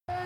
At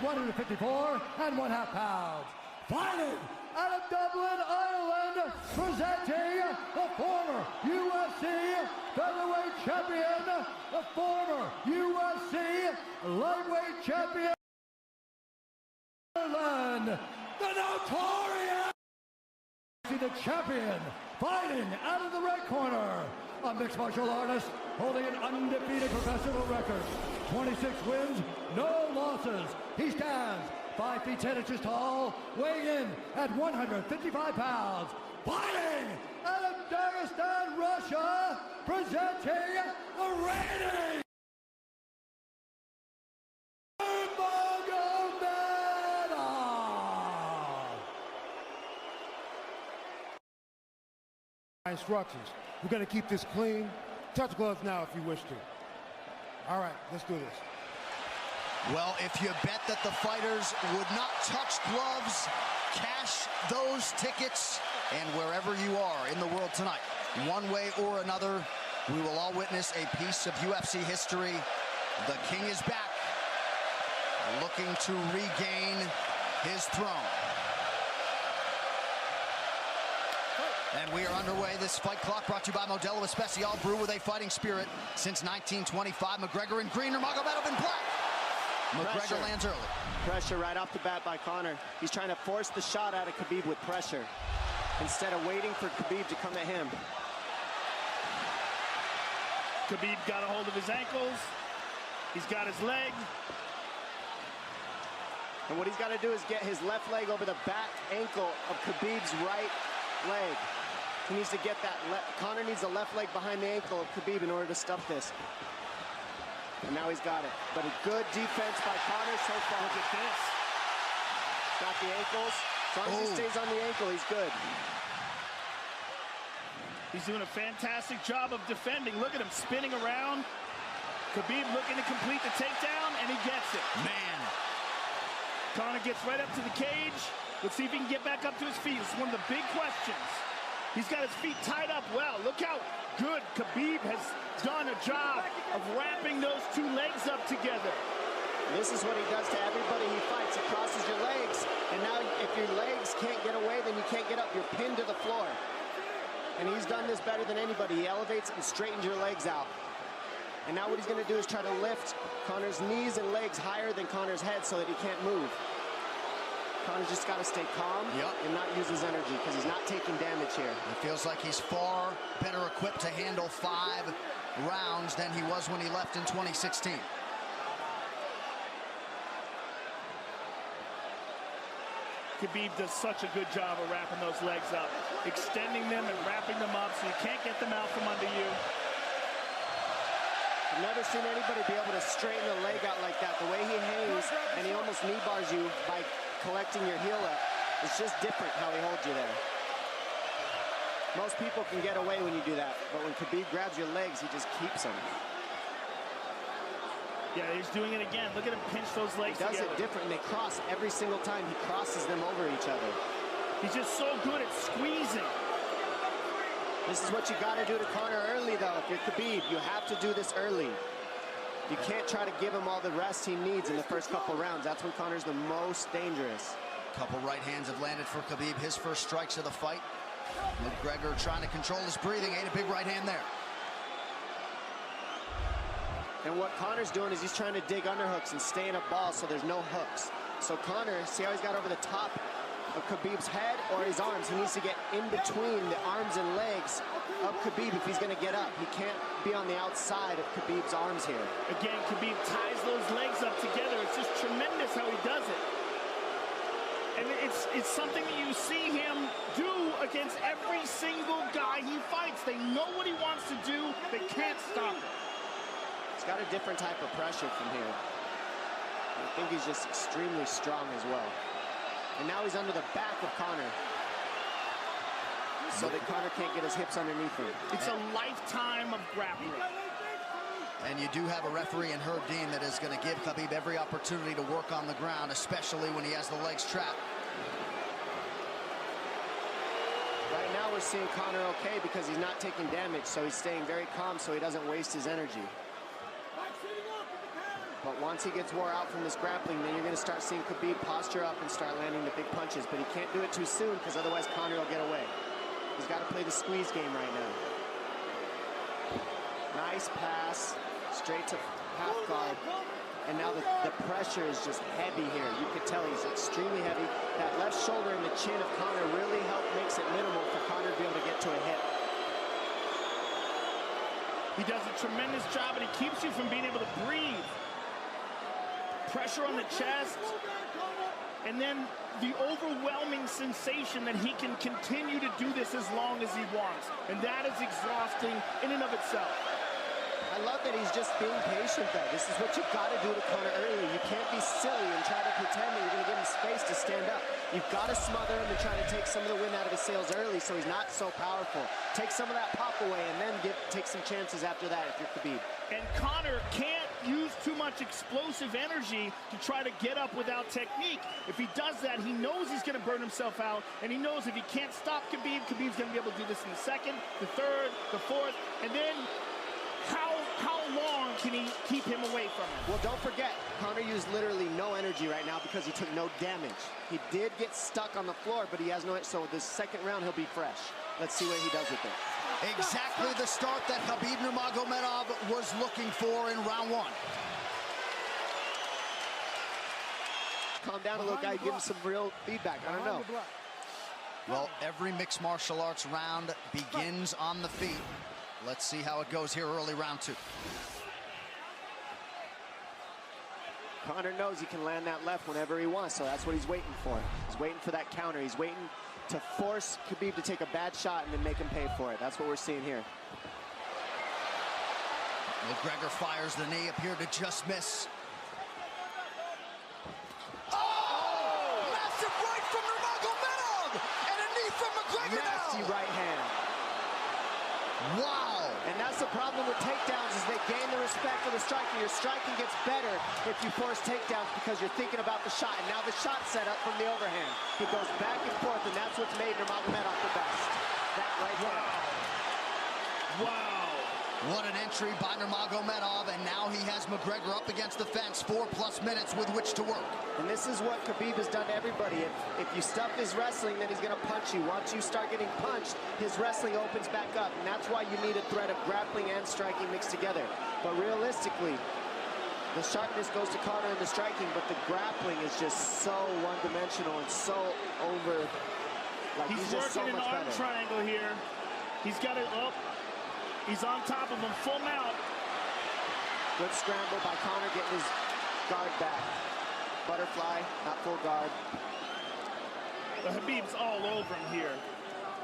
154 1/2 pounds. Fighting out of Dublin, Ireland, presenting the former UFC featherweight champion, the former UFC lightweight champion, Ireland, the notorious, the champion, fighting out of the red corner, a mixed martial artist holding an undefeated professional record, 26 wins, no losses. He stands 5 feet 10 inches tall, weighing in at 155 pounds, fighting out of Dagestan, Russia, presenting the reigning Nurmagomedov. Instructions. We're going to keep this clean. Touch gloves now if you wish to. All right, let's do this. Well, if you bet that the fighters would not touch gloves, cash those tickets, and wherever you are in the world tonight, one way or another, we will all witness a piece of UFC history. The King is back, looking to regain his throne. And we are underway. This fight clock brought to you by Modelo Especial, brew with a fighting spirit since 1925. Magregor in green, Nurmagomedov in black. Magregor lands early. Pressure right off the bat by Conor. He's trying to force the shot out of Khabib with pressure instead of waiting for Khabib to come at him. Khabib got a hold of his ankles. He's got his leg. And what he's got to do is get his left leg over the back ankle of Khabib's right leg. He needs to get that. Conor needs the left leg behind the ankle of Khabib in order to stuff this. And now he's got it. But a good defense by Conor so far. Look at this. Got the ankles. As long as he stays on the ankle, he's good. He's doing a fantastic job of defending. Look at him spinning around. Khabib looking to complete the takedown, and he gets it. Man. Conor gets right up to the cage. Let's see if he can get back up to his feet. It's one of the big questions. He's got his feet tied up well. Look how good Khabib has done a job of wrapping those two legs up together. This is what he does to everybody he fights. He crosses your legs, and now if your legs can't get away, then you can't get up. You're pinned to the floor. And he's done this better than anybody. He elevates and straightens your legs out. And now what he's going to do is try to lift Conor's knees and legs higher than Conor's head so that he can't move. Conor's just got to stay calm and not use his energy because he's not taking damage here. It feels like he's far better equipped to handle 5 rounds than he was when he left in 2016. Khabib does such a good job of wrapping those legs up, extending them and wrapping them up so you can't get them out from under you. I've never seen anybody be able to straighten a leg out like that. The way he hangs, and he almost knee bars you by collecting your heel up. It's just different how he holds you there. Most people can get away when you do that, but when Khabib grabs your legs, he just keeps them. Yeah, he's doing it again. Look at him pinch those legs together. He does together. it different, and they cross every single time. He crosses them over each other. He's just so good at squeezing. This is what you got to do to Conor early, though. If you're Khabib, you have to do this early. You can't try to give him all the rest he needs in the first couple rounds. That's when Conor's the most dangerous. Couple right hands have landed for Khabib. His first strikes of the fight. Magregor trying to control his breathing. Ate a big right hand there. And what Conor's doing is he's trying to dig underhooks and stay in a ball so there's no hooks. So Conor, see how he's got over the top of Khabib's head or his arms? He needs to get in between the arms and legs of Khabib if he's going to get up. He can't be on the outside of Khabib's arms here. Again, Khabib ties those legs up together. It's just tremendous how he does it. And it's something that you see him do against every single guy he fights. They know what he wants to do. They can't stop him. He's got a different type of pressure from here. I think he's just extremely strong as well. And now he's under the back of Conor, so that Conor can't get his hips underneath him. It's a lifetime of grappling. And you do have a referee in Herb Dean that is going to give Khabib every opportunity to work on the ground, especially when he has the legs trapped. Right now we're seeing Conor okay because he's not taking damage, so he's staying very calm so he doesn't waste his energy. But once he gets wore out from this grappling, then you're going to start seeing Khabib posture up and start landing the big punches. But he can't do it too soon because otherwise Conor will get away. He's got to play the squeeze game right now. Nice pass, straight to half guard. And now the pressure is just heavy here. You could tell he's extremely heavy. That left shoulder and the chin of Conor really makes it minimal for Conor to be able to get to a hit. He does a tremendous job, and he keeps you from being able to breathe. Pressure on the chest, and then the overwhelming sensation that he can continue to do this as long as he wants. And that is exhausting in and of itself. I love that he's just being patient, though. This is what you've got to do to Conor early. You can't be silly and try to pretend that you're going to give him space to stand up. You've got to smother him and try to take some of the wind out of his sails early so he's not so powerful. Take some of that pop away and then take some chances after that if you're Khabib. And Conor can't use too much explosive energy to try to get up without technique. If he does that, he knows he's going to burn himself out, and he knows if he can't stop Khabib, Khabib's going to be able to do this in the second, the third, the fourth, and then how long can he keep him away from him? Well, don't forget, Conor used literally no energy right now because he took no damage. He did get stuck on the floor, but he has no, so this second round he'll be fresh. Let's see what he does with it. Exactly the start that Khabib Nurmagomedov was looking for in round one. Calm down a little, guy. Give him some real feedback. I don't know. Well, every mixed martial arts round begins on the feet. Let's see how it goes here early round two. Conor knows he can land that left whenever he wants, so that's what he's waiting for. He's waiting for that counter. He's waiting to force Khabib to take a bad shot and then make him pay for it. That's what we're seeing here. Magregor fires the knee, appeared to just miss. Oh! Massive right from Nurmagomedov! And a knee from Magregor now! Nasty right hand. Wow! And that's the problem with takedowns is they gain the respect of the striker. Your striking gets better if you force takedowns because you're thinking about the shot. And now the shot set up from the overhand. He goes back and forth, and that's what's made Nurmagomedov the best. That right hand. Wow. What an entry by Nurmagomedov, and now he has Magregor up against the fence, 4+ minutes with which to work. And this is what Khabib has done to everybody. If you stuff his wrestling, then he's going to punch you. Once you start getting punched, his wrestling opens back up, and that's why you need a threat of grappling and striking mixed together. But realistically, the sharpness goes to Conor in the striking, but the grappling is just so one-dimensional and so over. Like He's just so working much an arm better. triangle here. He's got it up. He's on top of him, full mount. Good scramble by Conor, getting his guard back. Butterfly, not full guard. The Khabib's all over him here.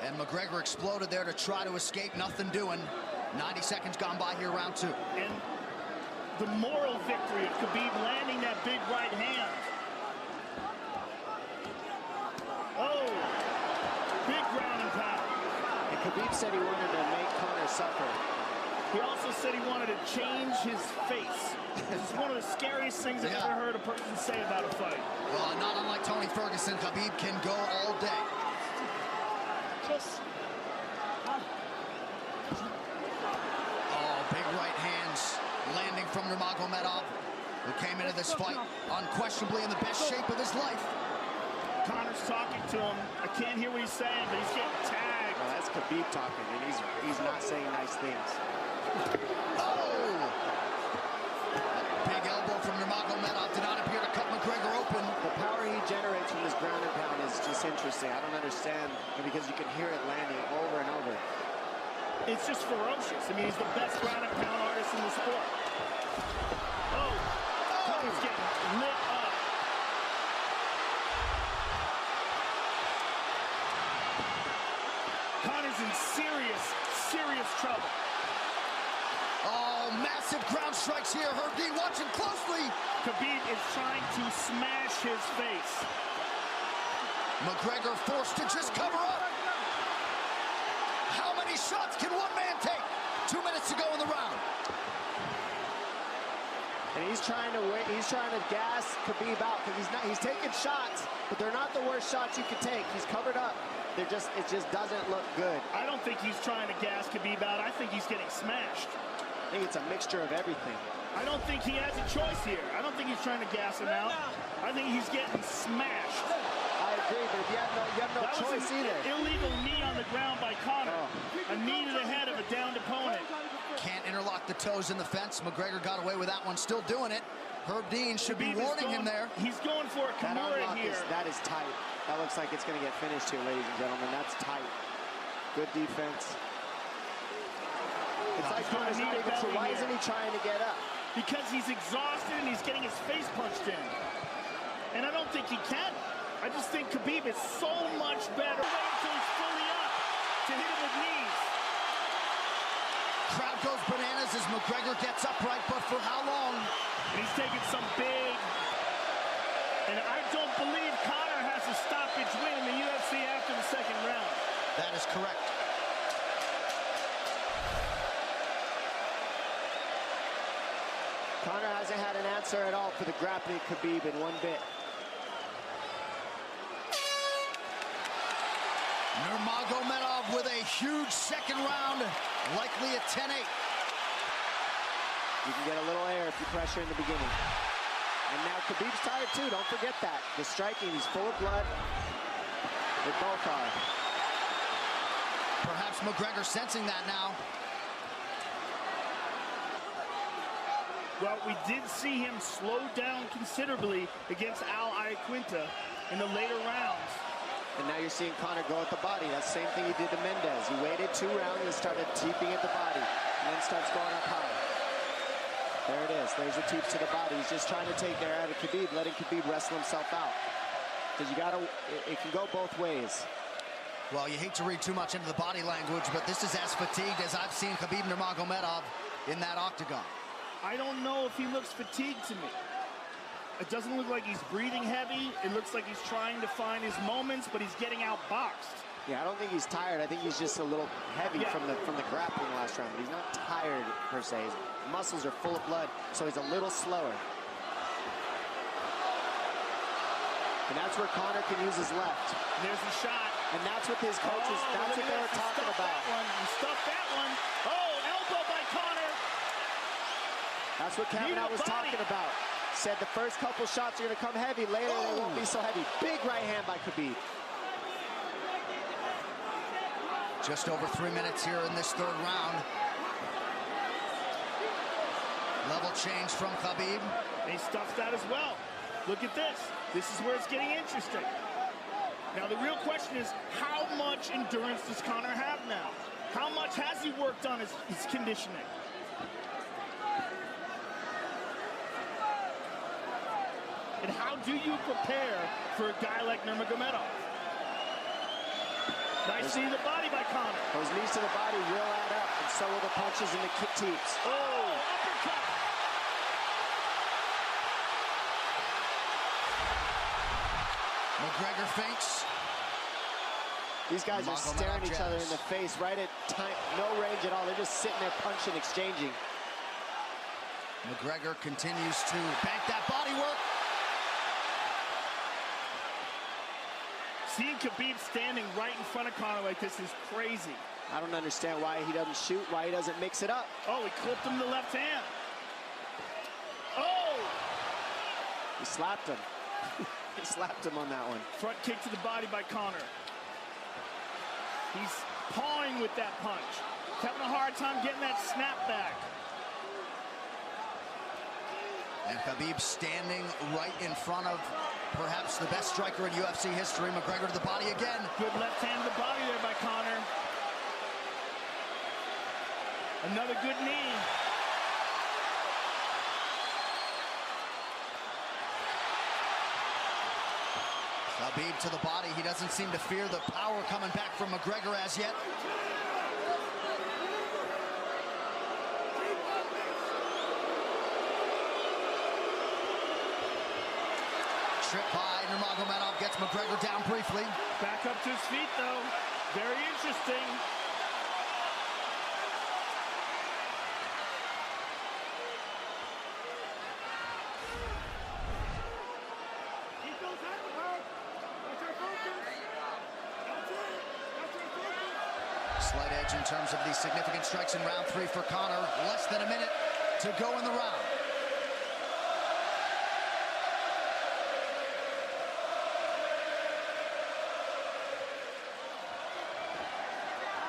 And Magregor exploded there to try to escape, nothing doing. 90 seconds gone by here, round two. And the moral victory of Khabib landing that big right hand. Oh, big ground and pound. And Khabib said he wanted to make Conor suffer. He also said he wanted to change his face. This is one of the scariest things I've ever heard a person say about a fight. Well, not unlike Tony Ferguson, Khabib can go all day. Oh, big right hands landing from Nurmagomedov, who came into this fight unquestionably in the best shape of his life. Conor's talking to him. I can't hear what he's saying, but he's getting tagged. Well, that's Khabib talking, and he's not saying nice things. Oh! Big elbow from Nurmagomedov did not appear to cut Magregor open. The power he generates from this ground and pound is just interesting. I don't understand, because you can hear it landing over and over. It's just ferocious. I mean, he's the best ground and pound artist in the sport. Oh! Conor's getting lit up. Conor's in serious trouble. Oh, massive ground strikes here. Herb Dean watching closely. Khabib is trying to smash his face. Magregor forced to just cover up. How many shots can one man take? 2 minutes to go in the round. And he's trying to gas Khabib out, because he's taking shots, but they're not the worst shots you could take. He's covered up. It just doesn't look good. I don't think he's trying to gas Khabib out. I think he's getting smashed. I think it's a mixture of everything. I don't think he has a choice here. I don't think he's trying to gas him out. I think he's getting smashed. I agree, but you have no choice either. Illegal knee on the ground by Conor. A knee to the head of a downed opponent. Can't interlock the toes in the fence. Magregor got away with that one, still doing it. Herb Dean should be warning him there. He's going for a Kimura here. That is tight. That looks like it's going to get finished here, ladies and gentlemen. That's tight. Good defense. It's like Conor's not even sure. Why isn't he trying to get up? Because he's exhausted and he's getting his face punched in. And I don't think he can. I just think Khabib is so much better. Wait until he's fully up to hit him with knees. Crowd goes bananas as Magregor gets upright, but for how long? And he's taking some big... And I don't believe Conor has a stoppage win in the UFC after the second round. That is correct. Conor hasn't had an answer at all for the grappling Khabib in one bit. Nurmagomedov with a huge second round, likely a 10-8. You can get a little air if you pressure in the beginning. And now Khabib's tired too, don't forget that. The striking, he's full of blood. They both are. Perhaps Magregor sensing that now. Well, we did see him slow down considerably against Al Iaquinta in the later rounds. And now you're seeing Conor go at the body. That's the same thing he did to Mendez. He waited 2 rounds and started teeping at the body, and then starts going up high. There it is. There's the teeps to the body. He's just trying to take there out of Khabib, letting Khabib wrestle himself out. Because you gotta, it can go both ways. Well, you hate to read too much into the body language, but this is as fatigued as I've seen Khabib Nurmagomedov in that octagon. I don't know if he looks fatigued to me. It doesn't look like he's breathing heavy. It looks like he's trying to find his moments, but he's getting outboxed. Yeah, I don't think he's tired. I think he's just a little heavy from the grappling last round. But he's not tired per se. His muscles are full of blood, so he's a little slower. And that's where Conor can use his left. There's the shot. And that's what his coaches, that's what they were talking about. He stuffed that one. Oh, elbow by Conor. That's what Kavanaugh was talking about. Said the first couple shots are going to come heavy. Later, they won't be so heavy. Big right hand by Khabib. Just over 3 minutes here in this third round. Level change from Khabib. And he stuffs that as well. Look at this. This is where it's getting interesting. Now, the real question is, how much endurance does Conor have now? How much has he worked on his conditioning? And how do you prepare for a guy like Nurmagomedov? Nice knee to the body by Conor. Those knees to the body will add up, and so will the punches and the kick teeps. Oh, uppercut. McGregor feints. These guys are staring each other in the face right at time, no range at all. They're just sitting there punching, exchanging. McGregor continues to bank that body work. Seeing Khabib standing right in front of Conor like this is crazy. I don't understand why he doesn't shoot, why he doesn't mix it up. Oh, he clipped him to the left hand. Oh! He slapped him. He slapped him on that one. Front kick to the body by Conor. He's pawing with that punch. He's having a hard time getting that snap back. And Khabib standing right in front of perhaps the best striker in UFC history. McGregor to the body again. Good left hand to the body there by Conor. Another good knee. Khabib to the body. He doesn't seem to fear the power coming back from McGregor as yet. Trip by Nurmagomedov gets McGregor down briefly. Back up to his feet, though. Very interesting. Slight edge in terms of the significant strikes in round 3 for Conor. Less than a minute to go in the round.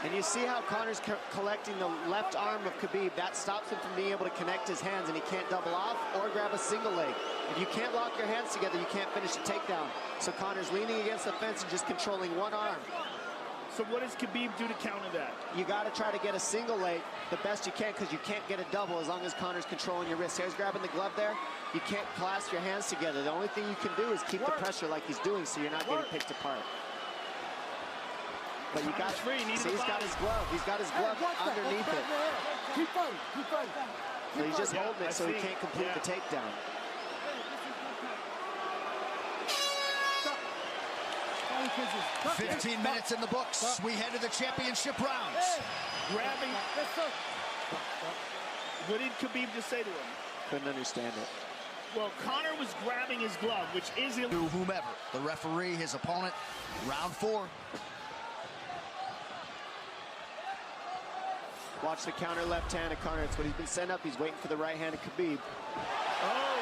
And you see how Conor's collecting the left arm of Khabib. That stops him from being able to connect his hands, and he can't double off or grab a single leg. If you can't lock your hands together, you can't finish the takedown. So Conor's leaning against the fence and just controlling one arm. So what does Khabib do to counter that? You got to try to get a single leg the best you can, because you can't get a double as long as Conor's controlling your wrist. Here's grabbing the glove there. You can't clasp your hands together. The only thing you can do is keep the pressure like he's doing, so you're not getting picked apart. But you got free. See, he's got his glove. He's got his glove underneath it. Keep fighting. Keep fighting. So he's just holding it so he can't complete the takedown. Stop. 15 minutes in the books. We head to the championship rounds. Grabbing. What did Khabib just say to him? Couldn't understand it. Well, Conor was grabbing his glove, which is To whomever, the referee, his opponent, round 4. Watch the counter left hand of Conor. It's what he's been setting up. He's waiting for the right hand of Khabib. Oh,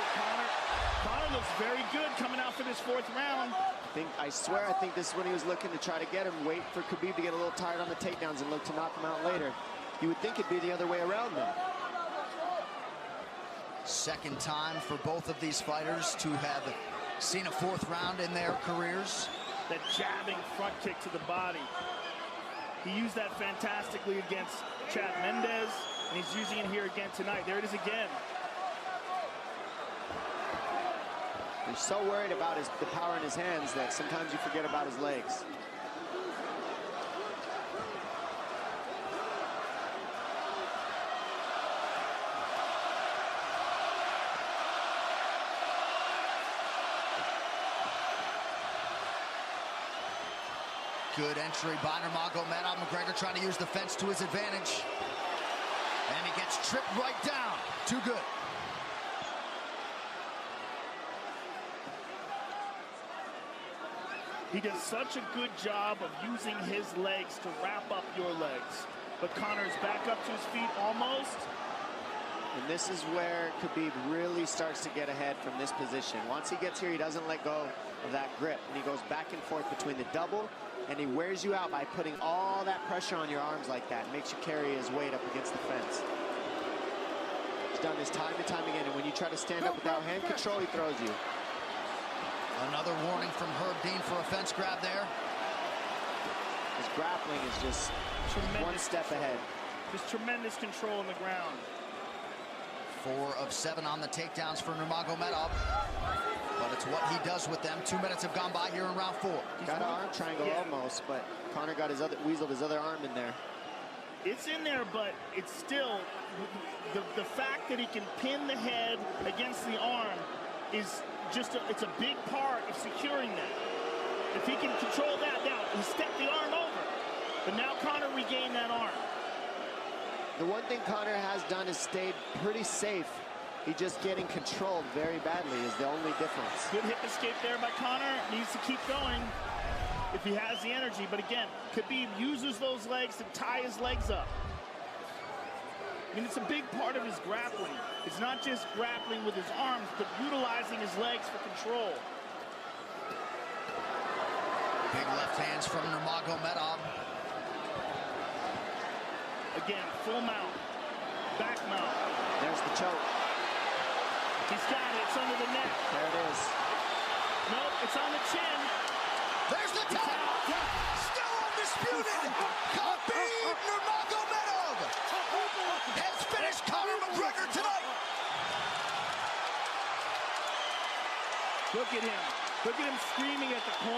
Conor looks very good coming out for this 4th round. I swear, I think this is when he was looking to try to get him, wait for Khabib to get a little tired on the takedowns and look to knock him out later. You would think it'd be the other way around though. Second time for both of these fighters to have seen a 4th round in their careers. That jabbing front kick to the body. He used that fantastically against Chad Mendes, and he's using it here again tonight. There it is again. He's so worried about the power in his hands that sometimes you forget about his legs. Good entry by Nurmagomedov. McGregor trying to use the fence to his advantage. And he gets tripped right down. Too good. He does such a good job of using his legs to wrap up your legs. But Conor's back up to his feet almost. And this is where Khabib really starts to get ahead from this position. Once he gets here, he doesn't let go of that grip. And he goes back and forth between the double, and he wears you out by putting all that pressure on your arms like that. Makes you carry his weight up against the fence. He's done this time and time again. And when you try to stand up without hand control, he throws you. Another warning from Herb Dean for a fence grab there. His grappling is just one step ahead. Just tremendous control on the ground. 4 of 7 on the takedowns for Nurmagomedov. But it's what he does with them. 2 minutes have gone by here in round 4. Got an arm triangle almost, but Conor got weaseled his other arm in there. It's in there, but it's still, the fact that he can pin the head against the arm is just, it's a big part of securing that. If he can control that now, he stepped the arm over. But now Conor regained that arm. The one thing Conor has done is stayed pretty safe. He's just getting controlled very badly is the only difference. Good hip escape there by Conor. Needs to keep going if he has the energy. But again, Khabib uses those legs to tie his legs up. I mean, it's a big part of his grappling. It's not just grappling with his arms, but utilizing his legs for control. Big left hands from Nurmagomedov. Again, full mount, back mount. There's the choke. He's got it, it's under the neck. There it is. Nope, it's on the chin. There's the tap. Still undisputed. Khabib Nurmagomedov has finished Conor McGregor tonight. Look at him. Look at him screaming at the corner.